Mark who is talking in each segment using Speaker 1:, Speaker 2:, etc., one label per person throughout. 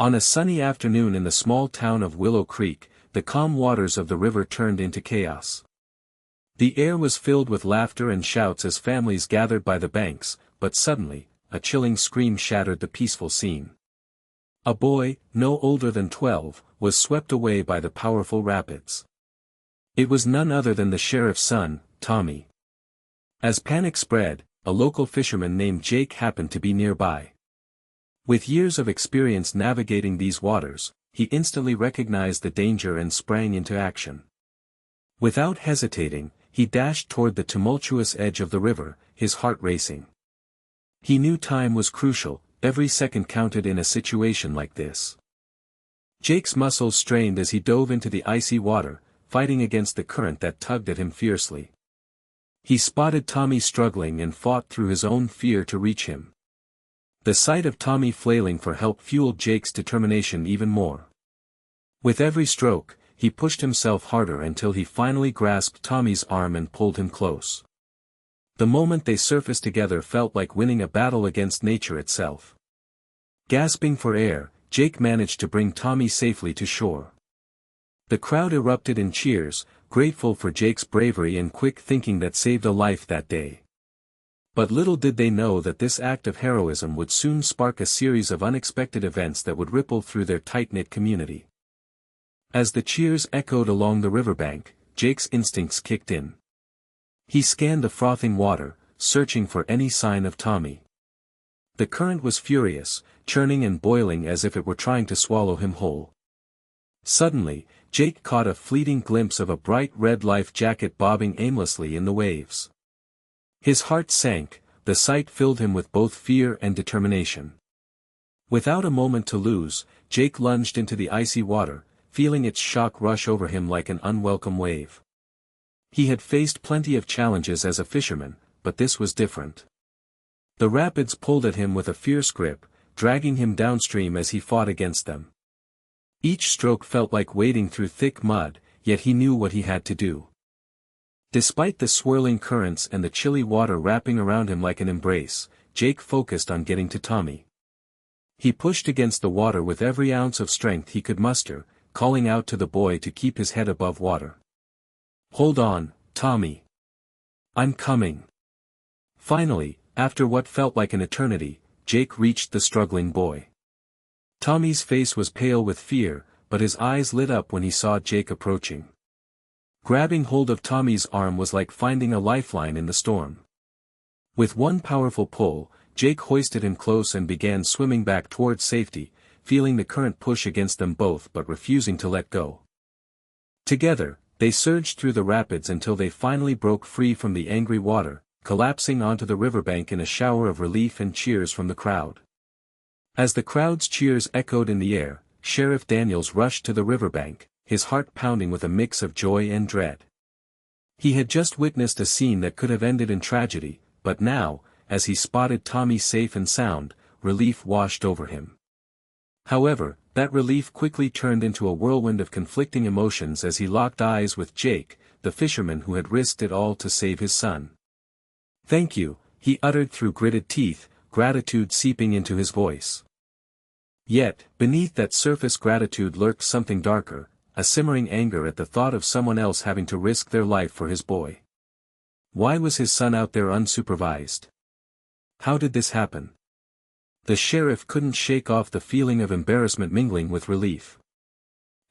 Speaker 1: On a sunny afternoon in the small town of Willow Creek, the calm waters of the river turned into chaos. The air was filled with laughter and shouts as families gathered by the banks, but suddenly, a chilling scream shattered the peaceful scene. A boy, no older than 12, was swept away by the powerful rapids. It was none other than the sheriff's son, Tommy. As panic spread, a local fisherman named Jake happened to be nearby. With years of experience navigating these waters, he instantly recognized the danger and sprang into action. Without hesitating, he dashed toward the tumultuous edge of the river, his heart racing. He knew time was crucial, every second counted in a situation like this. Jake's muscles strained as he dove into the icy water, fighting against the current that tugged at him fiercely. He spotted Tommy struggling and fought through his own fear to reach him. The sight of Tommy flailing for help fueled Jake's determination even more. With every stroke, he pushed himself harder until he finally grasped Tommy's arm and pulled him close. The moment they surfaced together felt like winning a battle against nature itself. Gasping for air, Jake managed to bring Tommy safely to shore. The crowd erupted in cheers, grateful for Jake's bravery and quick thinking that saved a life that day. But little did they know that this act of heroism would soon spark a series of unexpected events that would ripple through their tight-knit community. As the cheers echoed along the riverbank, Jake's instincts kicked in. He scanned the frothing water, searching for any sign of Tommy. The current was furious, churning and boiling as if it were trying to swallow him whole. Suddenly, Jake caught a fleeting glimpse of a bright red life jacket bobbing aimlessly in the waves. His heart sank, the sight filled him with both fear and determination. Without a moment to lose, Jake lunged into the icy water, feeling its shock rush over him like an unwelcome wave. He had faced plenty of challenges as a fisherman, but this was different. The rapids pulled at him with a fierce grip, dragging him downstream as he fought against them. Each stroke felt like wading through thick mud, yet he knew what he had to do. Despite the swirling currents and the chilly water wrapping around him like an embrace, Jake focused on getting to Tommy. He pushed against the water with every ounce of strength he could muster, calling out to the boy to keep his head above water. "Hold on, Tommy. I'm coming." Finally, after what felt like an eternity, Jake reached the struggling boy. Tommy's face was pale with fear, but his eyes lit up when he saw Jake approaching. Grabbing hold of Tommy's arm was like finding a lifeline in the storm. With one powerful pull, Jake hoisted him close and began swimming back towards safety, feeling the current push against them both but refusing to let go. Together, they surged through the rapids until they finally broke free from the angry water, collapsing onto the riverbank in a shower of relief and cheers from the crowd. As the crowd's cheers echoed in the air, Sheriff Daniels rushed to the riverbank, his heart pounding with a mix of joy and dread. He had just witnessed a scene that could have ended in tragedy, but now, as he spotted Tommy safe and sound, relief washed over him. However, that relief quickly turned into a whirlwind of conflicting emotions as he locked eyes with Jake, the fisherman who had risked it all to save his son. "Thank you," he uttered through gritted teeth, gratitude seeping into his voice. Yet, beneath that surface gratitude lurked something darker, a simmering anger at the thought of someone else having to risk their life for his boy. Why was his son out there unsupervised? How did this happen? The sheriff couldn't shake off the feeling of embarrassment mingling with relief.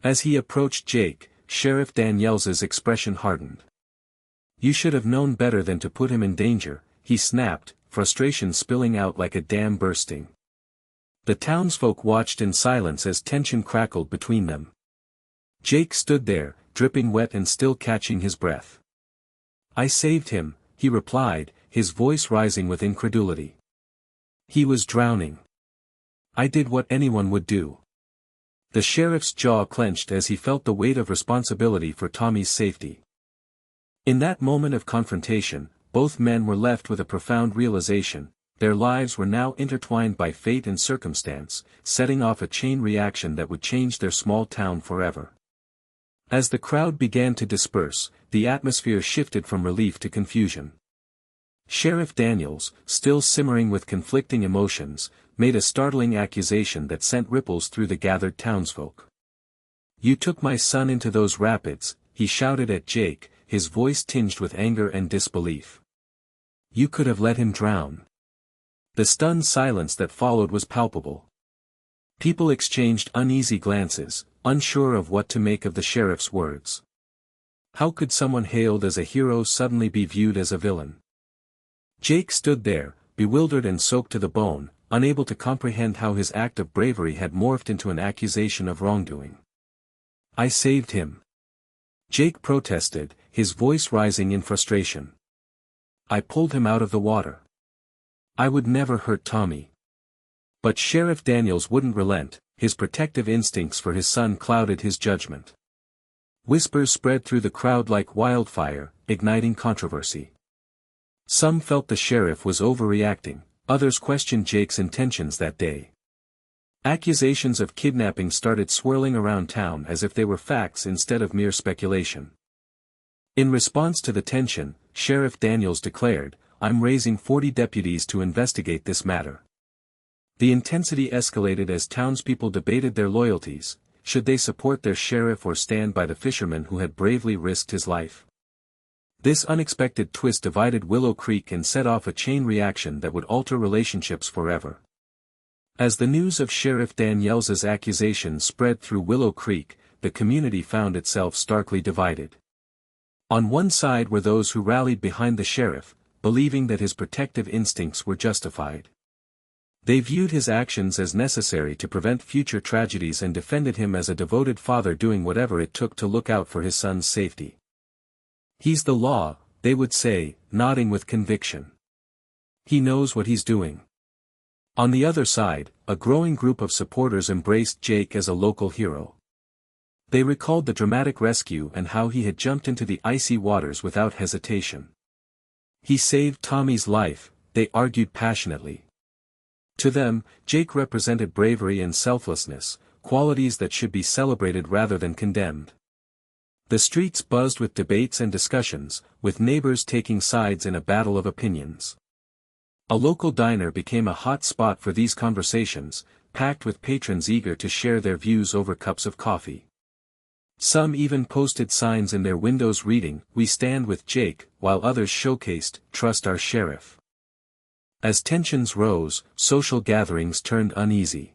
Speaker 1: As he approached Jake, Sheriff Daniels's expression hardened. "You should have known better than to put him in danger," he snapped, frustration spilling out like a dam bursting. The townsfolk watched in silence as tension crackled between them. Jake stood there, dripping wet and still catching his breath. "I saved him," he replied, his voice rising with incredulity. "He was drowning. I did what anyone would do." The sheriff's jaw clenched as he felt the weight of responsibility for Tommy's safety. In that moment of confrontation, both men were left with a profound realization: their lives were now intertwined by fate and circumstance, setting off a chain reaction that would change their small town forever. As the crowd began to disperse, the atmosphere shifted from relief to confusion. Sheriff Daniels, still simmering with conflicting emotions, made a startling accusation that sent ripples through the gathered townsfolk. "You took my son into those rapids," he shouted at Jake, his voice tinged with anger and disbelief. "You could have let him drown." The stunned silence that followed was palpable. People exchanged uneasy glances, unsure of what to make of the sheriff's words. How could someone hailed as a hero suddenly be viewed as a villain? Jake stood there, bewildered and soaked to the bone, unable to comprehend how his act of bravery had morphed into an accusation of wrongdoing. "I saved him," Jake protested, his voice rising in frustration. "I pulled him out of the water. I would never hurt Tommy." But Sheriff Daniels wouldn't relent, his protective instincts for his son clouded his judgment. Whispers spread through the crowd like wildfire, igniting controversy. Some felt the sheriff was overreacting, others questioned Jake's intentions that day. Accusations of kidnapping started swirling around town as if they were facts instead of mere speculation. In response to the tension, Sheriff Daniels declared, "I'm raising 40 deputies to investigate this matter." The intensity escalated as townspeople debated their loyalties. Should they support their sheriff or stand by the fisherman who had bravely risked his life? This unexpected twist divided Willow Creek and set off a chain reaction that would alter relationships forever. As the news of Sheriff Daniels's accusations spread through Willow Creek, the community found itself starkly divided. On one side were those who rallied behind the sheriff, believing that his protective instincts were justified. They viewed his actions as necessary to prevent future tragedies and defended him as a devoted father doing whatever it took to look out for his son's safety. "He's the law," they would say, nodding with conviction. "He knows what he's doing." On the other side, a growing group of supporters embraced Jake as a local hero. They recalled the dramatic rescue and how he had jumped into the icy waters without hesitation. "He saved Tommy's life," they argued passionately. To them, Jake represented bravery and selflessness, qualities that should be celebrated rather than condemned. The streets buzzed with debates and discussions, with neighbors taking sides in a battle of opinions. A local diner became a hot spot for these conversations, packed with patrons eager to share their views over cups of coffee. Some even posted signs in their windows reading, "We stand with Jake," while others showcased, "Trust our sheriff." As tensions rose, social gatherings turned uneasy.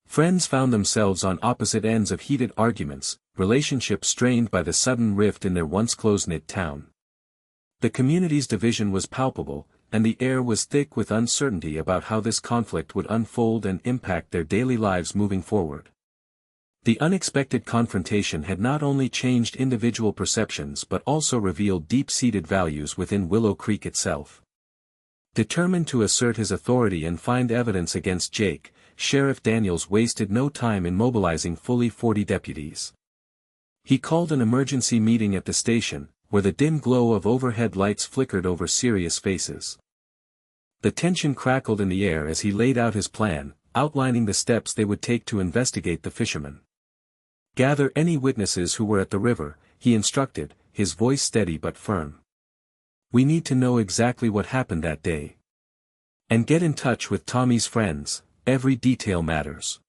Speaker 1: Friends found themselves on opposite ends of heated arguments, relationships strained by the sudden rift in their once close-knit town. The community's division was palpable, and the air was thick with uncertainty about how this conflict would unfold and impact their daily lives moving forward. The unexpected confrontation had not only changed individual perceptions but also revealed deep-seated values within Willow Creek itself. Determined to assert his authority and find evidence against Jake, Sheriff Daniels wasted no time in mobilizing fully 40 deputies. He called an emergency meeting at the station, where the dim glow of overhead lights flickered over serious faces. The tension crackled in the air as he laid out his plan, outlining the steps they would take to investigate the fishermen. "Gather any witnesses who were at the river," he instructed, his voice steady but firm. "We need to know exactly what happened that day. And get in touch with Tommy's friends, every detail matters."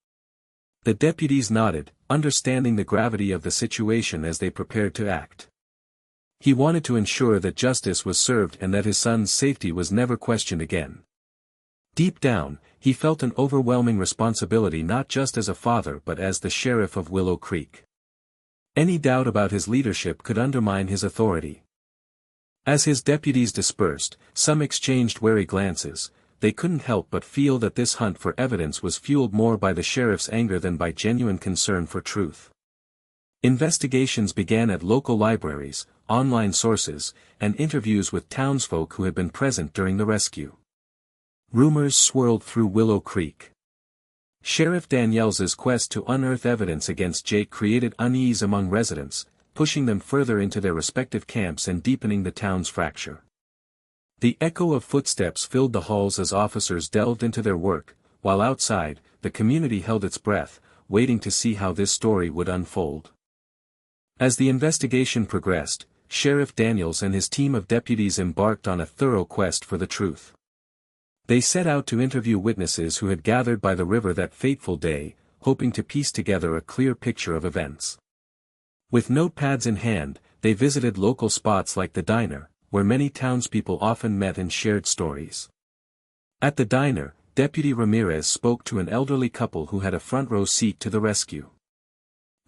Speaker 1: The deputies nodded, understanding the gravity of the situation as they prepared to act. He wanted to ensure that justice was served and that his son's safety was never questioned again. Deep down, he felt an overwhelming responsibility not just as a father but as the sheriff of Willow Creek. Any doubt about his leadership could undermine his authority. As his deputies dispersed, some exchanged wary glances. They couldn't help but feel that this hunt for evidence was fueled more by the sheriff's anger than by genuine concern for truth. Investigations began at local libraries, online sources, and interviews with townsfolk who had been present during the rescue. Rumors swirled through Willow Creek. Sheriff Daniels's quest to unearth evidence against Jake created unease among residents, pushing them further into their respective camps and deepening the town's fracture. The echo of footsteps filled the halls as officers delved into their work, while outside, the community held its breath, waiting to see how this story would unfold. As the investigation progressed, Sheriff Daniels and his team of deputies embarked on a thorough quest for the truth. They set out to interview witnesses who had gathered by the river that fateful day, hoping to piece together a clear picture of events. With notepads in hand, they visited local spots like the diner, where many townspeople often met and shared stories. At the diner, Deputy Ramirez spoke to an elderly couple who had a front row seat to the rescue.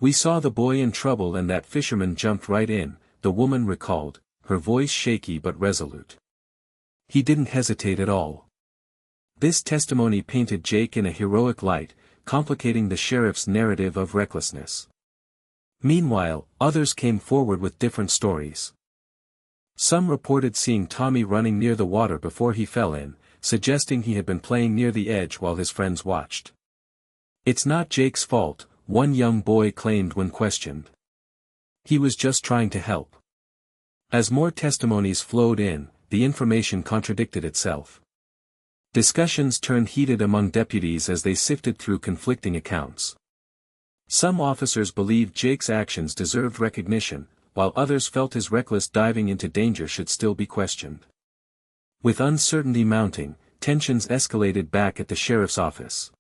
Speaker 1: "We saw the boy in trouble and that fisherman jumped right in," the woman recalled, her voice shaky but resolute. "He didn't hesitate at all." This testimony painted Jake in a heroic light, complicating the sheriff's narrative of recklessness. Meanwhile, others came forward with different stories. Some reported seeing Tommy running near the water before he fell in, suggesting he had been playing near the edge while his friends watched. "It's not Jake's fault," one young boy claimed when questioned. "He was just trying to help." As more testimonies flowed in, the information contradicted itself. Discussions turned heated among deputies as they sifted through conflicting accounts. Some officers believed Jake's actions deserved recognition, while others felt his reckless diving into danger should still be questioned. With uncertainty mounting, tensions escalated back at the sheriff's office.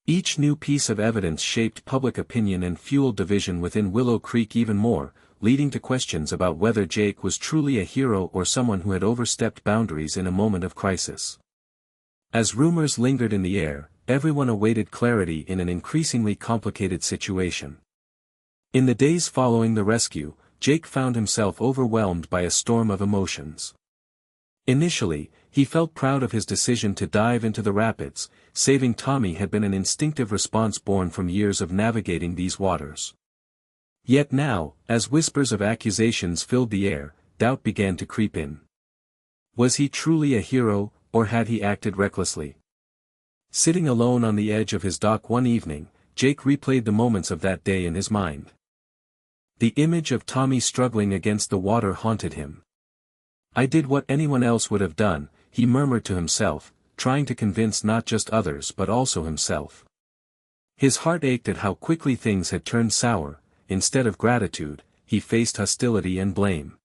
Speaker 1: Each new piece of evidence shaped public opinion and fueled division within Willow Creek even more, leading to questions about whether Jake was truly a hero or someone who had overstepped boundaries in a moment of crisis. As rumors lingered in the air, everyone awaited clarity in an increasingly complicated situation. In the days following the rescue, Jake found himself overwhelmed by a storm of emotions. Initially, he felt proud of his decision to dive into the rapids. Saving Tommy had been an instinctive response born from years of navigating these waters. Yet now, as whispers of accusations filled the air, doubt began to creep in. Was he truly a hero, or had he acted recklessly? Sitting alone on the edge of his dock one evening, Jake replayed the moments of that day in his mind. The image of Tommy struggling against the water haunted him. "I did what anyone else would have done," he murmured to himself, trying to convince not just others but also himself. His heart ached at how quickly things had turned sour. Instead of gratitude, he faced hostility and blame.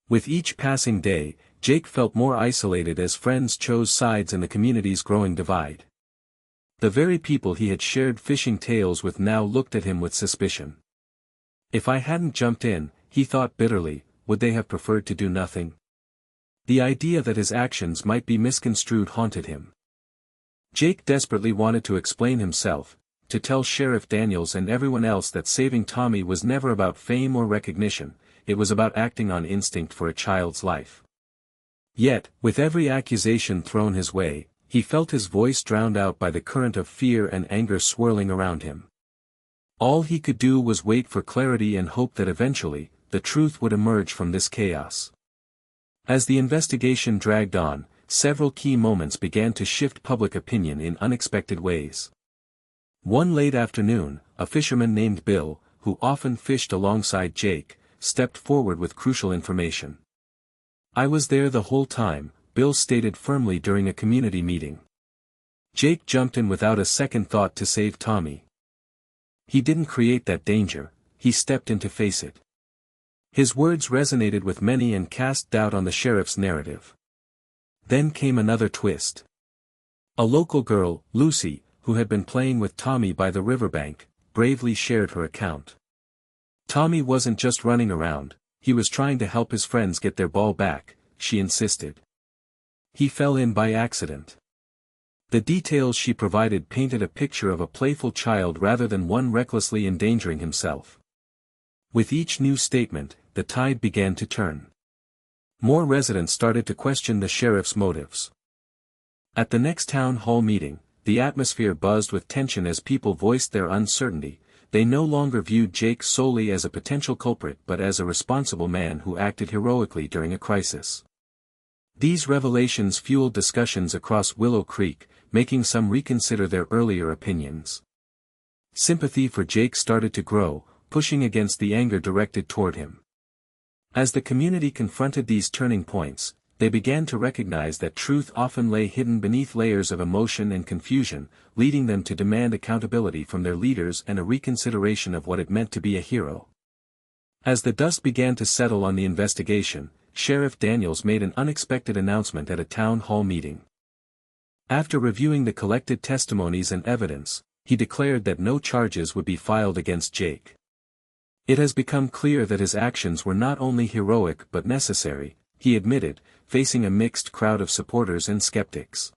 Speaker 1: With each passing day, Jake felt more isolated as friends chose sides in the community's growing divide. The very people he had shared fishing tales with now looked at him with suspicion. If I hadn't jumped in, he thought bitterly, would they have preferred to do nothing? The idea that his actions might be misconstrued haunted him. Jake desperately wanted to explain himself, to tell Sheriff Daniels and everyone else that saving Tommy was never about fame or recognition, it was about acting on instinct for a child's life. Yet, with every accusation thrown his way, he felt his voice drowned out by the current of fear and anger swirling around him. All he could do was wait for clarity and hope that eventually, the truth would emerge from this chaos. As the investigation dragged on, several key moments began to shift public opinion in unexpected ways. One late afternoon, a fisherman named Bill, who often fished alongside Jake, stepped forward with crucial information. "I was there the whole time," Bill stated firmly during a community meeting. Jake jumped in without a second thought to save Tommy. He didn't create that danger, he stepped in to face it. His words resonated with many and cast doubt on the sheriff's narrative. Then came another twist. A local girl, Lucy, who had been playing with Tommy by the riverbank, bravely shared her account. "Tommy wasn't just running around, he was trying to help his friends get their ball back," she insisted. "He fell in by accident." The details she provided painted a picture of a playful child rather than one recklessly endangering himself. With each new statement, the tide began to turn. More residents started to question the sheriff's motives. At the next town hall meeting, the atmosphere buzzed with tension as people voiced their uncertainty. They no longer viewed Jake solely as a potential culprit but as a responsible man who acted heroically during a crisis. These revelations fueled discussions across Willow Creek, making some reconsider their earlier opinions. Sympathy for Jake started to grow, pushing against the anger directed toward him. As the community confronted these turning points, they began to recognize that truth often lay hidden beneath layers of emotion and confusion, leading them to demand accountability from their leaders and a reconsideration of what it meant to be a hero. As the dust began to settle on the investigation, Sheriff Daniels made an unexpected announcement at a town hall meeting. After reviewing the collected testimonies and evidence, he declared that no charges would be filed against Jake. It has become clear that his actions were not only heroic but necessary, he admitted, facing a mixed crowd of supporters and skeptics.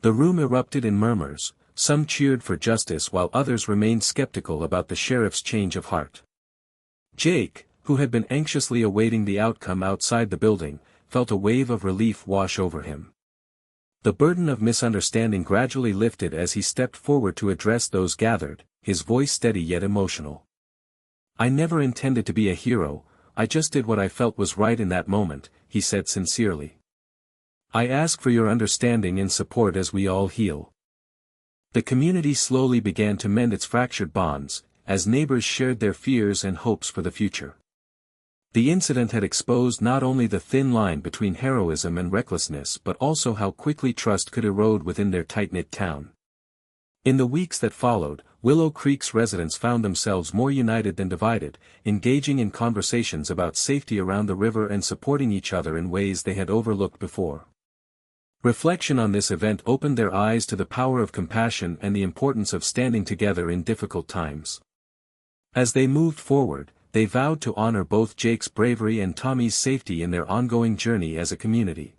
Speaker 1: The room erupted in murmurs, some cheered for justice while others remained skeptical about the sheriff's change of heart. Jake, who had been anxiously awaiting the outcome outside the building, felt a wave of relief wash over him. The burden of misunderstanding gradually lifted as he stepped forward to address those gathered, his voice steady yet emotional. "I never intended to be a hero, I just did what I felt was right in that moment," he said sincerely. "I ask for your understanding and support as we all heal." The community slowly began to mend its fractured bonds, as neighbors shared their fears and hopes for the future. The incident had exposed not only the thin line between heroism and recklessness but also how quickly trust could erode within their tight-knit town. In the weeks that followed, Willow Creek's residents found themselves more united than divided, engaging in conversations about safety around the river and supporting each other in ways they had overlooked before. Reflection on this event opened their eyes to the power of compassion and the importance of standing together in difficult times. As they moved forward, they vowed to honor both Jake's bravery and Tommy's safety in their ongoing journey as a community.